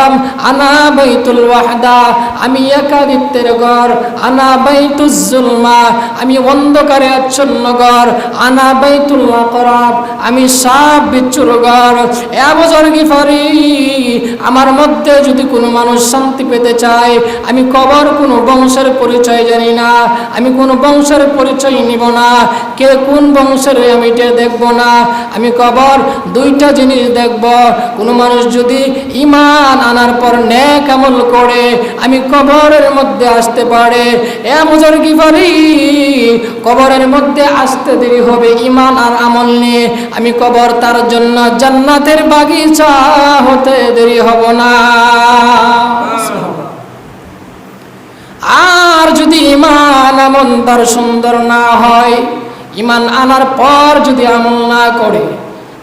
বললাম আনা বাইতুল ওয়াহদা, আমি একাকিত্বের ঘর, আনা বাইতুজ জুলমা, আমি অন্ধকারে আচ্ছন্ন ঘর, আনা বাইতুল আকরাব, আমি সাপ বিচ্ছুর ঘর। এ আবু যর গিফারি, আমার মধ্যে যদি কোনো মানুষ শান্তি পেতে চায়, আমি কবর কোনো বংশের পরিচয় জানি না, আমি কোনো বংশের পরিচয় নিব না, কে কোন বংশের আমি এটা দেখব না। আমি কবর দুইটা জিনিস দেখব, কোনো মানুষ যদি ঈমান আনার পর নেক আমল করে আমি কবরের মধ্যে আসতে পারে। এ আবু যর গিফারি, কবরের মধ্যে আসতে দেরি হবে ঈমান আর আমল নিয়ে, আমি কবর তার জন্য জান্নাতের বাগিচা হতে দেরি হব না। আর যদি ঈমান আমল তার সুন্দর না হয়, ঈমান আনার পর যদি আমল না করে,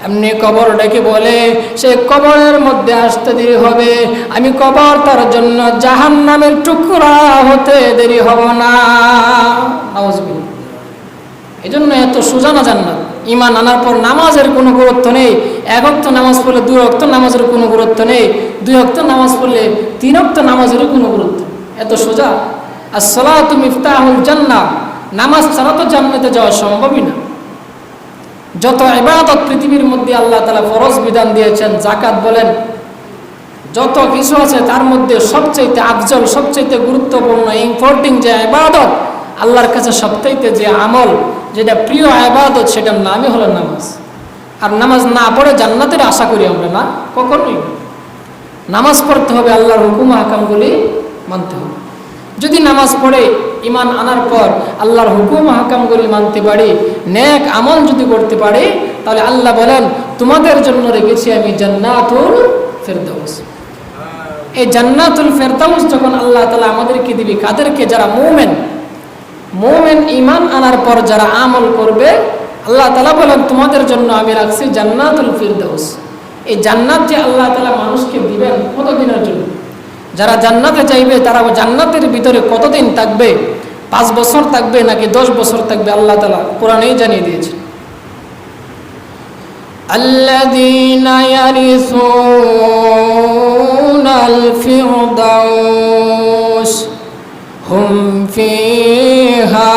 এমনি কবর ডেকে বলে সে কবরের মধ্যে আসতে দেরি হবে, আমি কবর তার জন্য জাহান্নামের টুকরা হতে দেরি হব না। নাউজুবিল্লাহ। এই জন্য এত সোজা না জান্নাত। ঈমান আনার পর নামাজের কোনো গুরুত্ব নেই, এক ওয়াক্ত নামাজ পড়লে 2 ওয়াক্ত নামাজের কোনো গুরুত্ব নেই, 2 ওয়াক্ত নামাজ পড়লে 3 ওয়াক্ত নামাজেরও কোনো গুরুত্ব। এত সোজা। আসসালাতু মিফতাহুল জান্নাহ, নামাজ ছাড়া তো জান্নাতে যাওয়া সম্ভবই না। যত ইবাদত পৃথিবীর মধ্যে আল্লাহ তাআলা ফরজ বিধান দিয়েছেন, যাকাত বলেন, যত কিছু আছে তার মধ্যে সবচেয়ে আফজল, সবচেয়ে গুরুত্বপূর্ণ ইম্পর্টেন্ট যে ইবাদত, আল্লাহর কাছে সবচেয়ে যে আমল, যেটা প্রিয় ইবাদত, সেটার নামই হলো নামাজ। আর নামাজ না পড়ে জান্নাতের আশা করি আমরা না, কখনোই। নামাজ পড়তে হবে, আল্লাহর হুকুম আহকামগুলি মানতে হবে। যদি নামাজ পড়ে ঈমান আনার পর আল্লাহর হুকুম আহকামগুলি মানতে পারি, নেক আমল যদি করতে পারি, তাহলে আল্লাহ বলেন তোমাদের জন্য রেখেছি আমি জান্নাতুল ফেরদাউস। এই জান্নাতুল ফেরদাউস যখন আল্লাহ তাআলা আমাদেরকে দিবে, কাদেরকে? যারা মুমিন ঈমান আনার পর যারা আমল করবে, আল্লাহ তাআলা বলেন তোমাদের জন্য আমি রাখছি জান্নাতুল ফেরদাউস। এই জান্নাত যে আল্লাহ তাআলা মানুষকে দিবেন কতদিনের জন্য? যারা জান্নাতে যাইবে তারা জান্নাতের ভিতরে কতদিন থাকবে? 5 বছর থাকবে নাকি 10 বছর থাকবে? আল্লাহ তাআলা কোরআনেই জানিয়ে দিয়েছেন। আল্লাযীনা ইয়ারিসুনাল ফিরদাউস হুম ফিহা